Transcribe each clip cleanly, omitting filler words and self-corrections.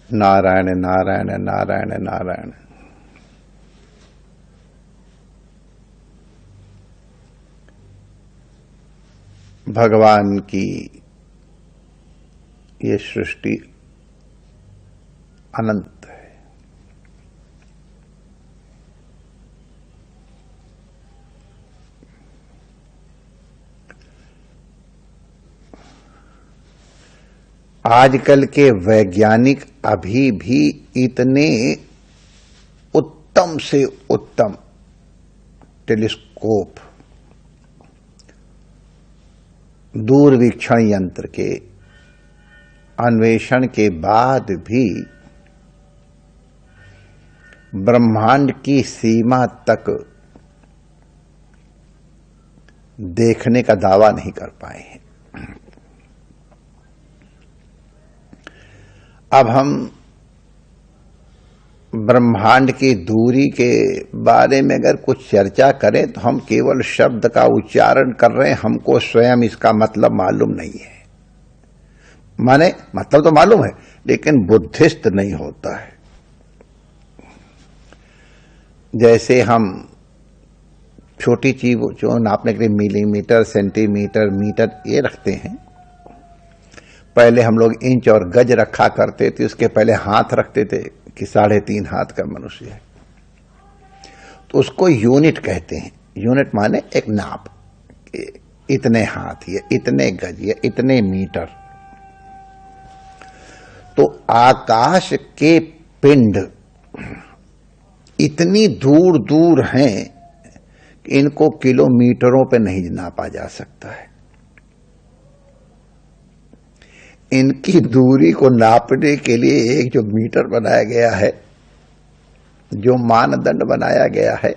नारायण नारायण नारायण नारायण। भगवान की ये सृष्टि अनंत है। आजकल के वैज्ञानिक अभी भी इतने उत्तम से उत्तम टेलीस्कोप, दूरवीक्षण यंत्र के अन्वेषण के बाद भी ब्रह्मांड की सीमा तक देखने का दावा नहीं कर पाए हैं। अब हम ब्रह्मांड की दूरी के बारे में अगर कुछ चर्चा करें तो हम केवल शब्द का उच्चारण कर रहे हैं, हमको स्वयं इसका मतलब मालूम नहीं है। माने मतलब तो मालूम है लेकिन बुद्धिस्त नहीं होता है। जैसे हम छोटी चीज जो नापने के लिए मिलीमीटर, सेंटीमीटर, मीटर ये रखते हैं, पहले हम लोग इंच और गज रखा करते थे, उसके पहले हाथ रखते थे कि 3.5 हाथ का मनुष्य है, तो उसको यूनिट कहते हैं। यूनिट माने एक नाप, इतने हाथ या इतने गज या इतने मीटर। तो आकाश के पिंड इतनी दूर दूर हैं कि इनको किलोमीटरों पे नहीं नापा जा सकता है। इनकी दूरी को नापने के लिए एक जो मीटर बनाया गया है, जो मानदंड बनाया गया है,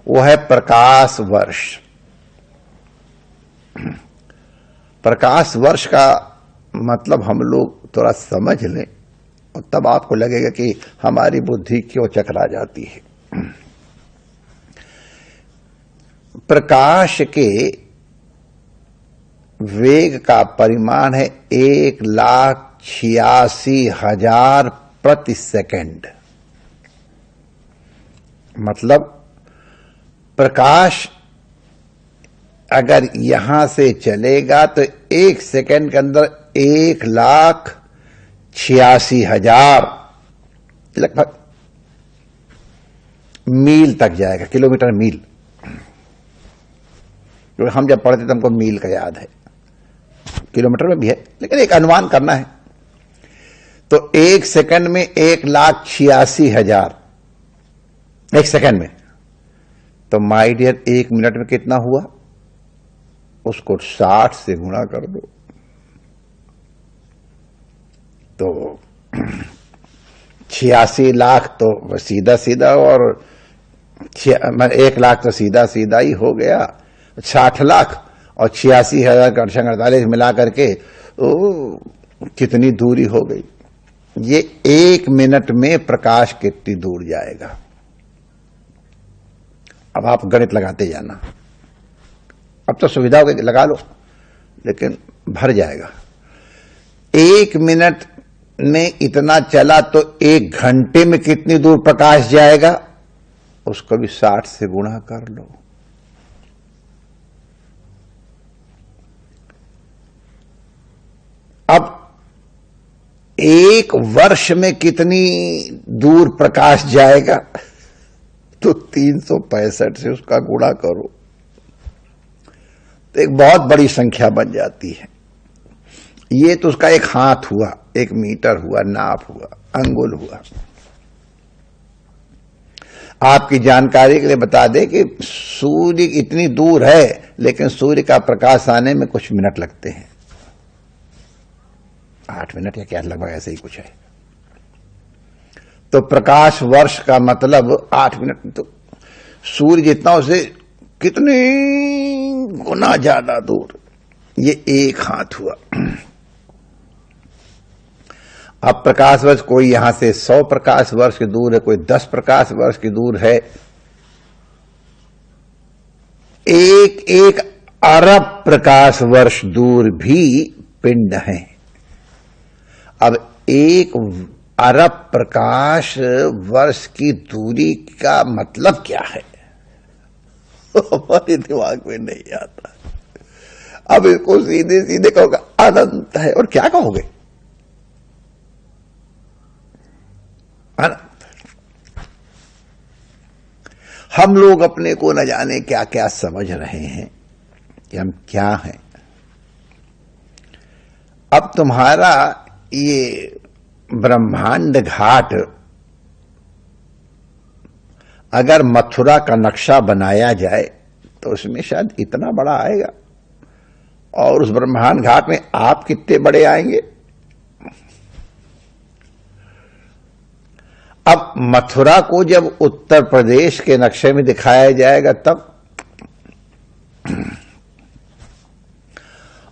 वो है प्रकाश वर्ष। प्रकाश वर्ष का मतलब हम लोग थोड़ा समझ लें और तब आपको लगेगा कि हमारी बुद्धि क्यों चकरा जाती है। प्रकाश के वेग का परिमाण है 1,86,000 प्रति सेकंड। मतलब प्रकाश अगर यहां से चलेगा तो 1 सेकंड के अंदर 1,86,000 लगभग मील तक जाएगा। किलोमीटर मील, क्योंकि हम जब पढ़ते थे हमको मील का याद है, किलोमीटर में भी है लेकिन एक अनुमान करना है। तो 1 सेकंड में 1,86,000 1 सेकंड में, तो माय डियर 1 मिनट में कितना हुआ? उसको 60 से गुणा कर दो तो 86 लाख तो सीधा सीधा, और 1 लाख तो सीधा सीधा ही हो गया। 60 लाख और 86,000 का 48 मिला करके कितनी दूरी हो गई? ये 1 मिनट में प्रकाश कितनी दूर जाएगा? अब आप गणित लगाते जाना। अब तो सुविधा हो गई, लगा लो, लेकिन भर जाएगा। 1 मिनट में इतना चला तो 1 घंटे में कितनी दूर प्रकाश जाएगा? उसको भी 60 से गुणा कर लो। अब 1 वर्ष में कितनी दूर प्रकाश जाएगा? तो 365 से उसका गुणा करो तो एक बहुत बड़ी संख्या बन जाती है। ये तो उसका एक हाथ हुआ, 1 मीटर हुआ, नाप हुआ, अंगुल हुआ। आपकी जानकारी के लिए बता दें कि सूर्य इतनी दूर है लेकिन सूर्य का प्रकाश आने में कुछ मिनट लगते हैं, 8 मिनट या क्या, लगभग ऐसे ही कुछ है। तो प्रकाश वर्ष का मतलब 8 मिनट, तो सूर्य जितना उसे कितने गुना ज्यादा दूर, ये 1 हाथ हुआ। अब प्रकाश वर्ष, कोई यहां से 100 प्रकाश वर्ष की दूर है, कोई 10 प्रकाश वर्ष की दूर है। 1 अरब प्रकाश वर्ष दूर भी पिंड हैं। अब एक अरब प्रकाश वर्ष की दूरी का मतलब क्या है? हमारे दिमाग में नहीं आता। अब इसको सीधे सीधे कहोगे अनंत है, और क्या कहोगे? अनंत। हम लोग अपने को न जाने क्या क्या समझ रहे हैं कि हम क्या हैं। अब तुम्हारा ये ब्रह्मांड घाट अगर मथुरा का नक्शा बनाया जाए तो उसमें शायद इतना बड़ा आएगा, और उस ब्रह्मांड घाट में आप कितने बड़े आएंगे? अब मथुरा को जब उत्तर प्रदेश के नक्शे में दिखाया जाएगा तब,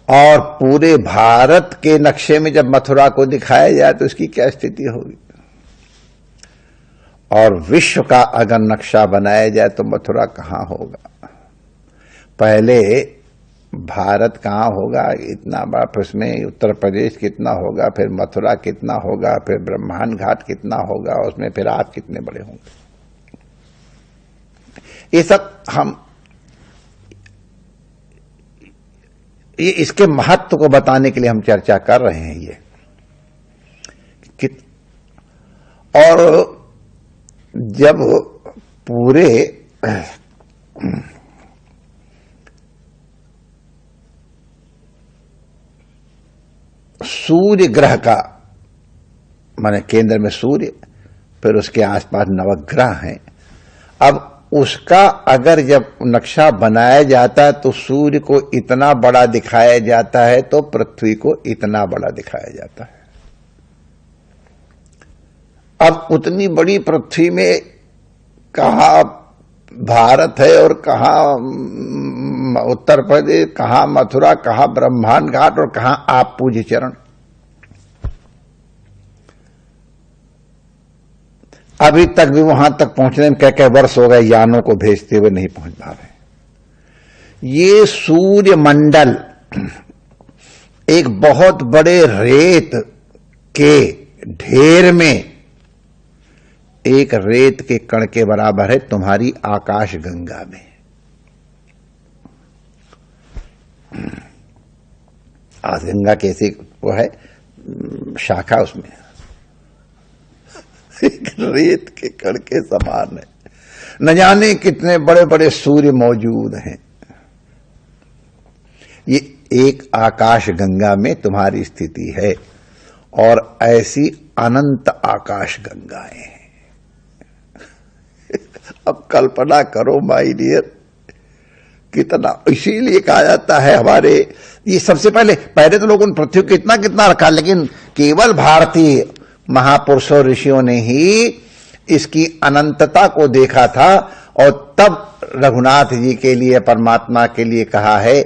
और पूरे भारत के नक्शे में जब मथुरा को दिखाया जाए तो इसकी क्या स्थिति होगी? और विश्व का अगर नक्शा बनाया जाए तो मथुरा कहां होगा? पहले भारत कहां होगा इतना बड़ा, फिर उसमें उत्तर प्रदेश कितना होगा, फिर मथुरा कितना होगा, फिर ब्रह्मांड घाट कितना होगा, उसमें फिर आप कितने बड़े होंगे? ये सब हम इसके महत्व को बताने के लिए हम चर्चा कर रहे हैं। ये और जब पूरे सूर्य ग्रह का, माने केंद्र में सूर्य, फिर उसके आसपास नवग्रह हैं, अब उसका अगर जब नक्शा बनाया जाता है तो सूर्य को इतना बड़ा दिखाया जाता है तो पृथ्वी को इतना बड़ा दिखाया जाता है। अब उतनी बड़ी पृथ्वी में कहां भारत है और कहां उत्तर प्रदेश, कहां मथुरा, कहां ब्रह्मांड घाट और कहां आप पूज्य चरण? अभी तक भी वहां तक पहुंचने में कई वर्ष हो गए, यानों को भेजते हुए नहीं पहुंच पा रहे। ये सूर्य मंडल एक बहुत बड़े रेत के ढेर में एक रेत के कण के बराबर है तुम्हारी आकाश गंगा में। आज गंगा कैसे वो है शाखा, उसमें एक रेत के कण के समान है। न जाने कितने बड़े बड़े सूर्य मौजूद हैं। ये एक आकाश गंगा में तुम्हारी स्थिति है, और ऐसी अनंत आकाश गंगाएं हैं। अब कल्पना करो माय डियर, कितना। इसीलिए कहा जाता है हमारे ये सबसे पहले तो लोगों ने पृथ्वी को कितना कितना रखा, लेकिन केवल भारतीय महापुरुषों ऋषियों ने ही इसकी अनंतता को देखा था, और तब रघुनाथ जी के लिए, परमात्मा के लिए कहा है,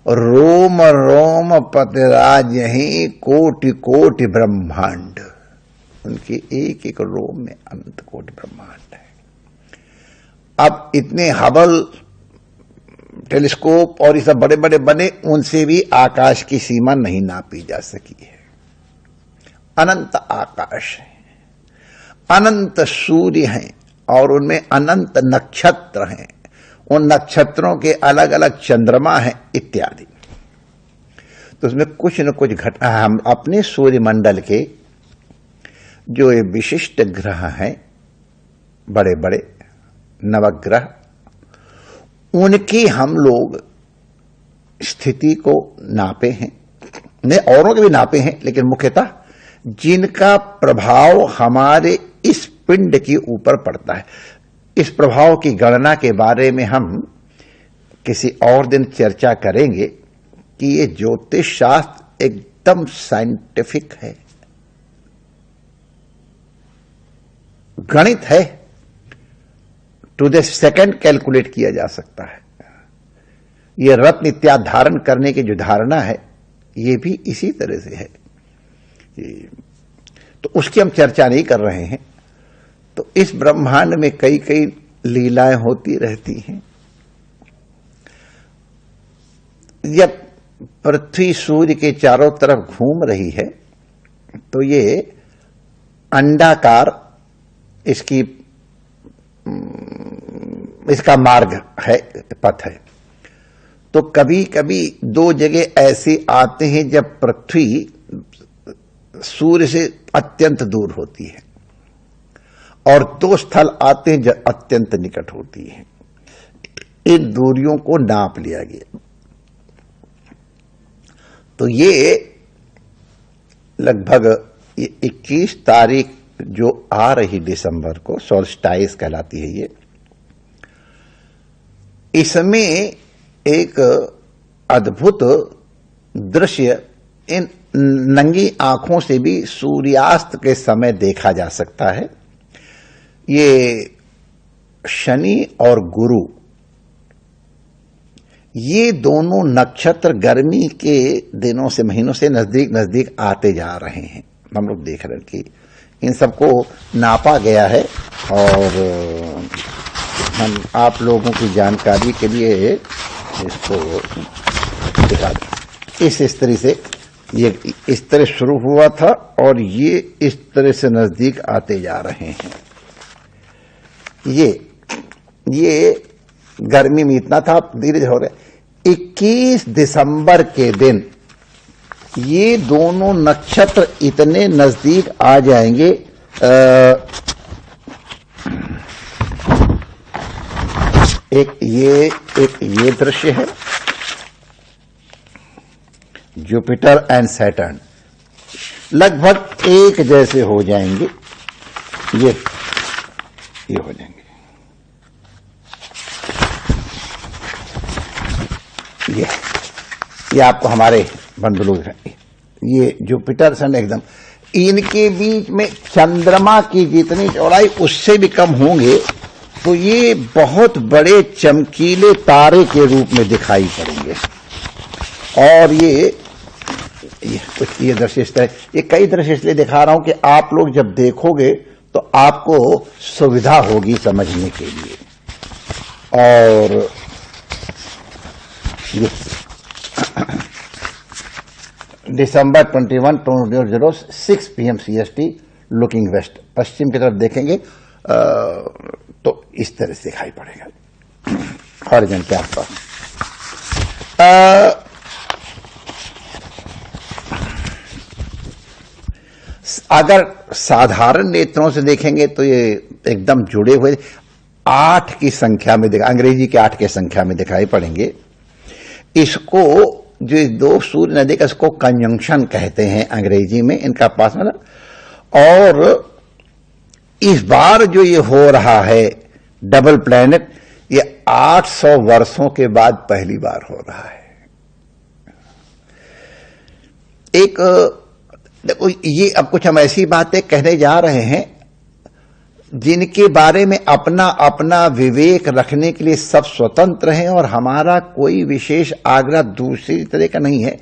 रोम रोम पतराज यहीं कोटि कोटि ब्रह्मांड। उनके एक एक रोम में अनंत कोटि ब्रह्मांड है। अब इतने हबल टेलीस्कोप और ये सब बड़े बड़े बने, उनसे भी आकाश की सीमा नहीं नापी जा सकी है। अनंत आकाश है, अनंत सूर्य हैं, और उनमें अनंत नक्षत्र हैं, उन नक्षत्रों के अलग अलग चंद्रमा हैं इत्यादि। तो उसमें कुछ न कुछ घटना, हम अपने सूर्य मंडल के जो ये विशिष्ट ग्रह हैं, बड़े बड़े नवग्रह, उनकी हम लोग स्थिति को नापे हैं, ने औरों के भी नापे हैं, लेकिन मुख्यतः जिनका प्रभाव हमारे इस पिंड के ऊपर पड़ता है। इस प्रभाव की गणना के बारे में हम किसी और दिन चर्चा करेंगे कि ये ज्योतिष शास्त्र एकदम साइंटिफिक है, गणित है, टू द सेकंड कैलकुलेट किया जा सकता है। ये रत्न इत्यादि धारण करने की जो धारणा है, ये भी इसी तरह से है। तो उसकी हम चर्चा नहीं कर रहे हैं। तो इस ब्रह्मांड में कई कई लीलाएं होती रहती हैं। जब पृथ्वी सूर्य के चारों तरफ घूम रही है तो ये अंडाकार इसका मार्ग है, पथ है। तो कभी कभी दो जगह ऐसे आते हैं जब पृथ्वी सूर्य से अत्यंत दूर होती है, और दो स्थल आते हैं जब अत्यंत निकट होती है। इन दूरियों को नाप लिया गया। तो ये लगभग 21 तारीख जो आ रही दिसंबर को सोल्स्टाइस कहलाती है ये, इसमें एक अद्भुत दृश्य इन नंगी आंखों से भी सूर्यास्त के समय देखा जा सकता है। ये शनि और गुरु, ये दोनों नक्षत्र गर्मी के दिनों से, महीनों से नजदीक नजदीक आते जा रहे हैं। हम लोग देख रहे हैं कि इन सबको नापा गया है, और हम आप लोगों की जानकारी के लिए इसको दिखा दें। इस तरह से ये इस तरह शुरू हुआ था, और ये इस तरह से नजदीक आते जा रहे हैं। ये गर्मी में इतना था, धीरे धीरे हो रहा है। 21 दिसंबर के दिन ये दोनों नक्षत्र इतने नजदीक आ जाएंगे। एक ये दृश्य है, जुपिटर एंड सैटर्न लगभग एक जैसे हो जाएंगे। ये हो जाएंगे। ये आपको हमारे बंधु लोग, ये जुपिटर सन एकदम, इनके बीच में चंद्रमा की जितनी चौड़ाई उससे भी कम होंगे, तो ये बहुत बड़े चमकीले तारे के रूप में दिखाई पड़ेंगे। और ये दृश्य इस तरह, ये कई दृश्य इसलिए दिखा रहा हूं कि आप लोग जब देखोगे तो आपको सुविधा होगी समझने के लिए। और ये दिसंबर 21, 2006 6 PM CST, लुकिंग वेस्ट, पश्चिम की तरफ देखेंगे तो इस तरह से दिखाई पड़ेगा हॉरिजॉन के आसपास। अगर साधारण नेत्रों से देखेंगे तो ये एकदम जुड़े हुए 8 की संख्या में अंग्रेजी के 8 की संख्या में दिखाई पड़ेंगे। इसको जो दो सूर्य नदी का, इसको कंजंक्शन कहते हैं अंग्रेजी में, इनका पास में। और इस बार जो ये हो रहा है डबल प्लैनेट, ये 800 वर्षों के बाद पहली बार हो रहा है। एक देखो, ये अब कुछ हम ऐसी बातें कहने जा रहे हैं जिनके बारे में अपना अपना विवेक रखने के लिए सब स्वतंत्र हैं, और हमारा कोई विशेष आग्रह दूसरी तरह का नहीं है।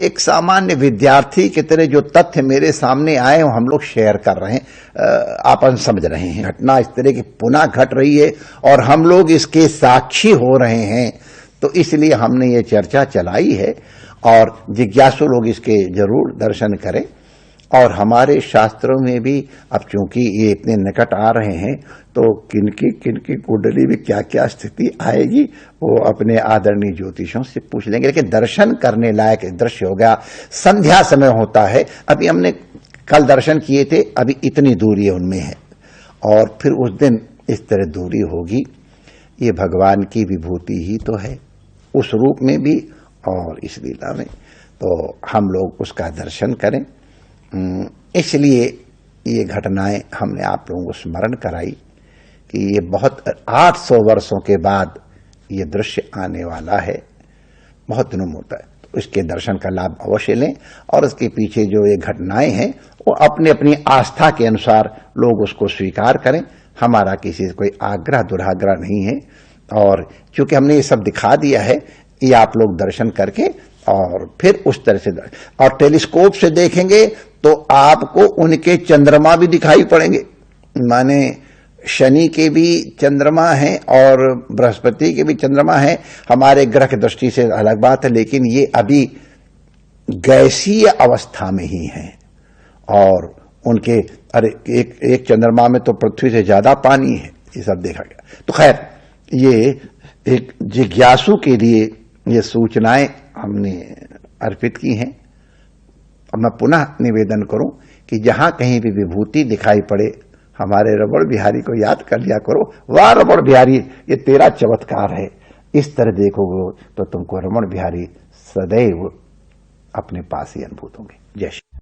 एक सामान्य विद्यार्थी की तरह जो तथ्य मेरे सामने आए वो हम लोग शेयर कर रहे हैं, आप समझ रहे हैं। घटना इस तरह की पुनः घट रही है और हम लोग इसके साक्षी हो रहे हैं, तो इसलिए हमने ये चर्चा चलाई है, और जिज्ञासु लोग इसके जरूर दर्शन करें। और हमारे शास्त्रों में भी अब चूंकि ये इतने निकट आ रहे हैं, तो किनकी कुंडली में क्या क्या स्थिति आएगी वो अपने आदरणीय ज्योतिषों से पूछ लेंगे। लेकिन दर्शन करने लायक दृश्य होगा। संध्या समय होता है, अभी हमने कल दर्शन किए थे, अभी इतनी दूरी उनमें है, और फिर उस दिन इस तरह दूरी होगी। ये भगवान की विभूति ही तो है, उस रूप में भी और इस लीला में, तो हम लोग उसका दर्शन करें। इसलिए ये घटनाएं हमने आप लोगों को स्मरण कराई कि ये बहुत 800 वर्षों के बाद ये दृश्य आने वाला है, बहुत दिनों में होता है। तो इसके दर्शन का लाभ अवश्य लें, और इसके पीछे जो ये घटनाएं हैं वो अपनी अपनी आस्था के अनुसार लोग उसको स्वीकार करें। हमारा किसी से कोई आग्रह दुराग्रह नहीं है, और चूंकि हमने ये सब दिखा दिया है, ये आप लोग दर्शन करके और फिर उस तरह से, और टेलीस्कोप से देखेंगे तो आपको उनके चंद्रमा भी दिखाई पड़ेंगे। माने शनि के भी चंद्रमा हैं और बृहस्पति के भी चंद्रमा हैं। हमारे ग्रह की दृष्टि से अलग बात है, लेकिन ये अभी गैसीय अवस्था में ही हैं, और उनके अरे एक चंद्रमा में तो पृथ्वी से ज्यादा पानी है, ये सब देखा गया। तो खैर ये एक जिज्ञासु के लिए ये सूचनाएं हमने अर्पित की हैं। अब मैं पुनः निवेदन करूं कि जहां कहीं भी विभूति दिखाई पड़े हमारे रमण बिहारी को याद कर लिया करो, वाह रमण बिहारी ये तेरा चमत्कार है। इस तरह देखोगे तो तुमको रमण बिहारी सदैव अपने पास ही अनुभूत होंगे। जय श्री